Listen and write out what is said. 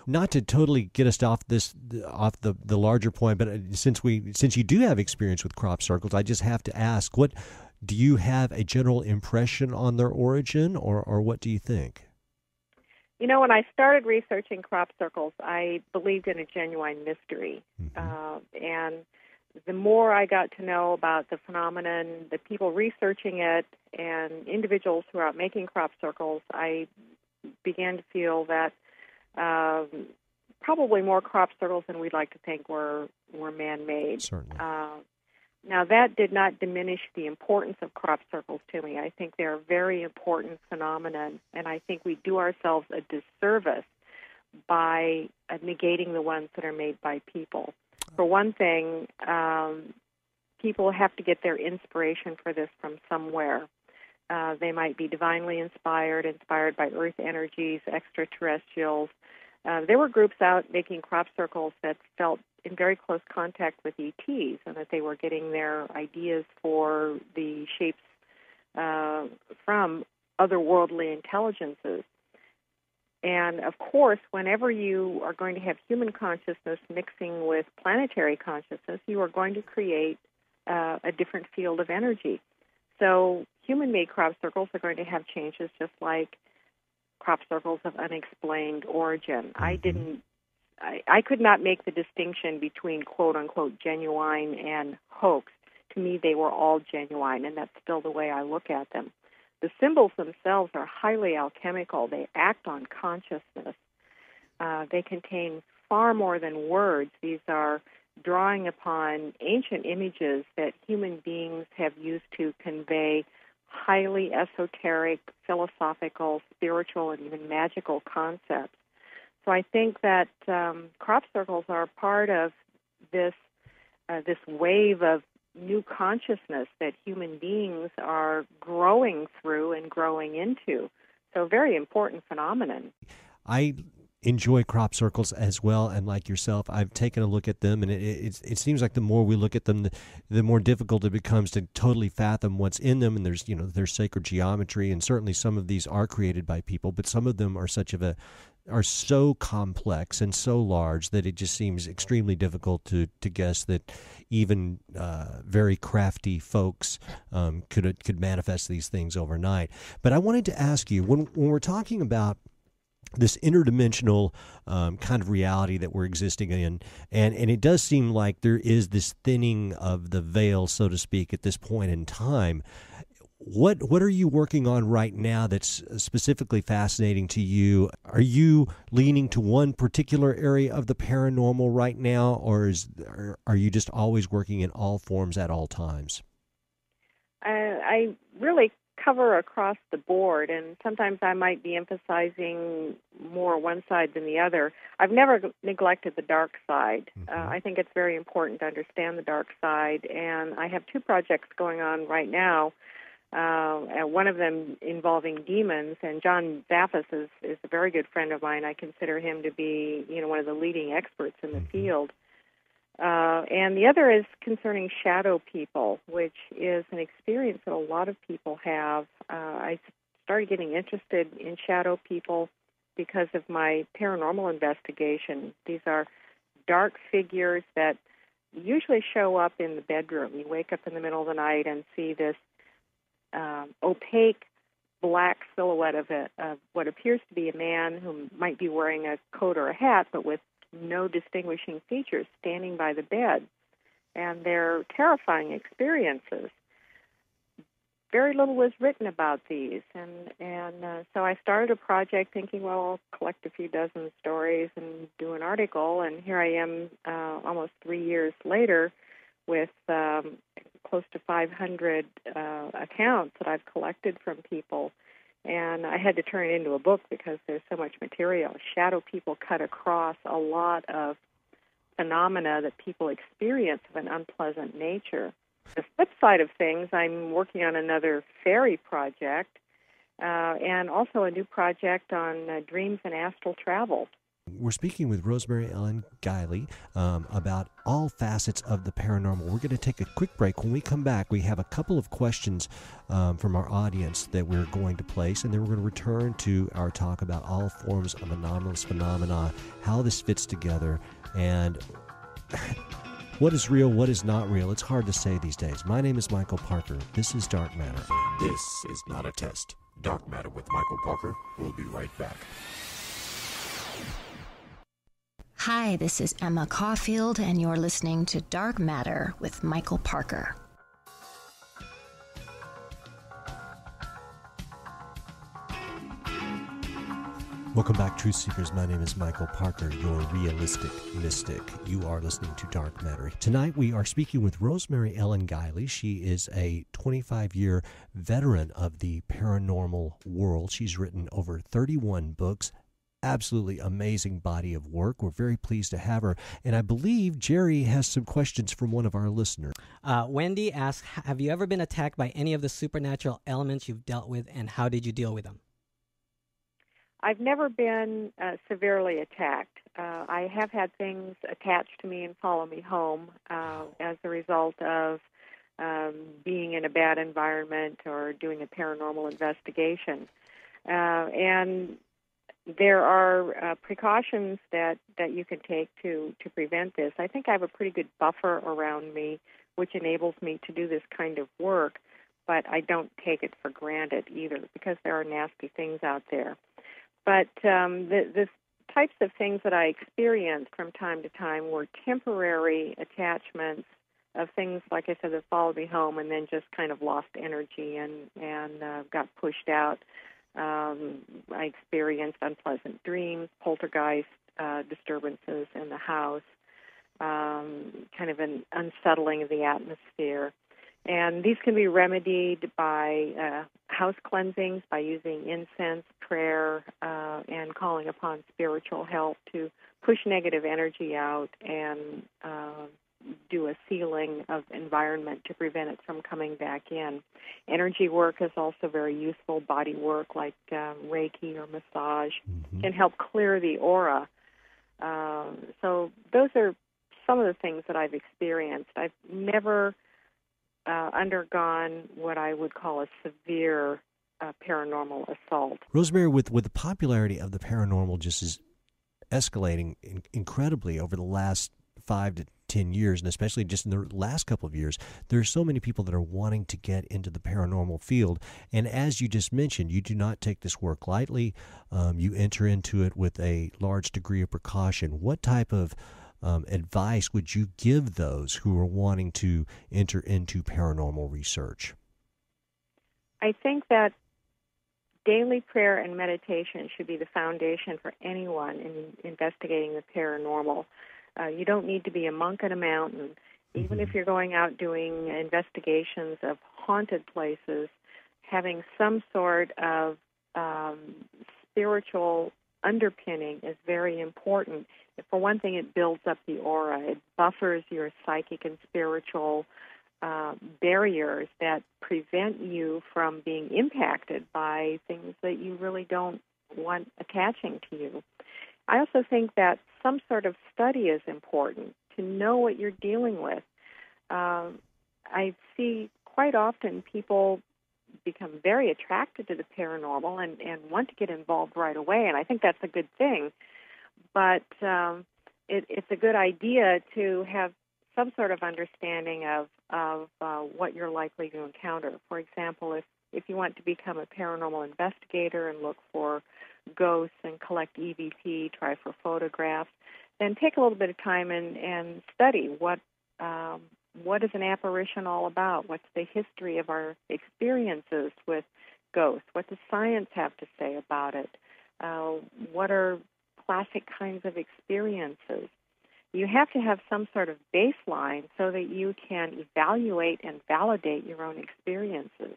not to totally get us off the larger point, but since you do have experience with crop circles, I just have to ask, what do you have a general impression on their origin, or what do you think? When I started researching crop circles, I believed in a genuine mystery. And the more I got to know about the phenomenon, the people researching it, and individuals who are out making crop circles, I began to feel that probably more crop circles than we'd like to think were man-made. Certainly. Now, that did not diminish the importance of crop circles to me. I think they're a very important phenomenon, and I think we do ourselves a disservice by negating the ones that are made by people. For one thing, people have to get their inspiration for this from somewhere. They might be divinely inspired by earth energies, extraterrestrials. There were groups out making crop circles that felt in very close contact with ETs, and that they were getting their ideas for the shapes from otherworldly intelligences. And, of course, whenever you are going to have human consciousness mixing with planetary consciousness, you are going to create a different field of energy. So human-made crop circles are going to have changes just like crop circles of unexplained origin. I could not make the distinction between quote-unquote genuine and hoax. To me, they were all genuine, and that's still the way I look at them. The symbols themselves are highly alchemical. They act on consciousness. They contain far more than words. These are drawing upon ancient images that human beings have used to convey highly esoteric, philosophical, spiritual, and even magical concepts. So I think that crop circles are part of this wave of new consciousness that human beings are growing through and growing into. So a very important phenomenon. I enjoy crop circles as well, and like yourself, I've taken a look at them, and it seems like the more we look at them, the more difficult it becomes to totally fathom what's in them. And there's sacred geometry, and certainly some of these are created by people, but some of them are so complex and so large that it just seems extremely difficult to guess that even very crafty folks could manifest these things overnight. But I wanted to ask you, when we're talking about this interdimensional kind of reality that we're existing in, and it does seem like there is this thinning of the veil, so to speak, at this point in time. What are you working on right now that's specifically fascinating to you? Are you leaning to one particular area of the paranormal right now, or are you just always working in all forms at all times? I really cover across the board, and sometimes I might be emphasizing more one side than the other. I've never neglected the dark side. I think it's very important to understand the dark side, and I have two projects going on right now. One of them involving demons, and John Zaffis is a very good friend of mine. I consider him to be, one of the leading experts in the field. And the other is concerning shadow people, which is an experience that a lot of people have. I started getting interested in shadow people because of my paranormal investigation. These are dark figures that usually show up in the bedroom. You wake up in the middle of the night and see this opaque black silhouette of what appears to be a man who might be wearing a coat or a hat, but with no distinguishing features, standing by the bed. And they're terrifying experiences. Very little was written about these, and so I started a project thinking, well, I'll collect a few dozen stories and do an article, and here I am almost 3 years later with close to 500 accounts that I've collected from people. And I had to turn it into a book because there's so much material. Shadow people cut across a lot of phenomena that people experience of an unpleasant nature. The flip side of things, I'm working on another fairy project and also a new project on dreams and astral travel. we're speaking with Rosemary Ellen Guiley about all facets of the paranormal. We're going to take a quick break. When we come back, we have a couple of questions from our audience that we're going to place, and then we're going to return to our talk about all forms of anomalous phenomena, how this fits together, and what is real, what is not real. It's hard to say these days. My name is Michael Parker. This is Dark Matter. This is not a test. Dark Matter with Michael Parker. We'll be right back. Hi, this is Emma Caulfield, and you're listening to Dark Matter with Michael Parker. Welcome back, Truth Seekers. My name is Michael Parker, your realistic mystic. You are listening to Dark Matter. Tonight we are speaking with Rosemary Ellen Guiley. She is a 25-year veteran of the paranormal world. She's written over 31 books. Absolutely amazing body of work. We're very pleased to have her. And I believe Jerry has some questions from one of our listeners. Wendy asks, have you ever been attacked by any of the supernatural elements you've dealt with, and how did you deal with them? I've never been severely attacked. I have had things attached to me and follow me home as a result of being in a bad environment or doing a paranormal investigation. And there are precautions that you can take to prevent this. I think I have a pretty good buffer around me, which enables me to do this kind of work, but I don't take it for granted either because there are nasty things out there. But the types of things that I experienced from time to time were temporary attachments of things, like I said, that followed me home and then just kind of lost energy and got pushed out. I experienced unpleasant dreams, poltergeist disturbances in the house, kind of an unsettling of the atmosphere. And these can be remedied by house cleansings, by using incense, prayer, and calling upon spiritual help to push negative energy out and do a sealing of environment to prevent it from coming back in. Energy work is also very useful. Body work like Reiki or massage can help clear the aura. So those are some of the things that I've experienced. I've never undergone what I would call a severe paranormal assault. Rosemary, with the popularity of the paranormal just is escalating incredibly over the last 5 to 10 years, and especially just in the last couple of years, there are so many people that are wanting to get into the paranormal field. And as you just mentioned, you do not take this work lightly. You enter into it with a large degree of precaution. What type of advice would you give those who are wanting to enter into paranormal research? I think that daily prayer and meditation should be the foundation for anyone in investigating the paranormal. You don't need to be a monk at a mountain. Even if you're going out doing investigations of haunted places, having some sort of spiritual underpinning is very important. For one thing, it builds up the aura. It buffers your psychic and spiritual barriers that prevent you from being impacted by things that you really don't want attaching to you. I also think that some sort of study is important to know what you're dealing with. I see quite often people become very attracted to the paranormal and want to get involved right away, and I think that's a good thing. But it's a good idea to have some sort of understanding of what you're likely to encounter. For example, if you want to become a paranormal investigator and look for ghosts and collect EVP, try for photographs, then take a little bit of time and study what is an apparition all about? What's the history of our experiences with ghosts? What does science have to say about it? What are classic kinds of experiences? You have to have some sort of baseline so that you can evaluate and validate your own experiences.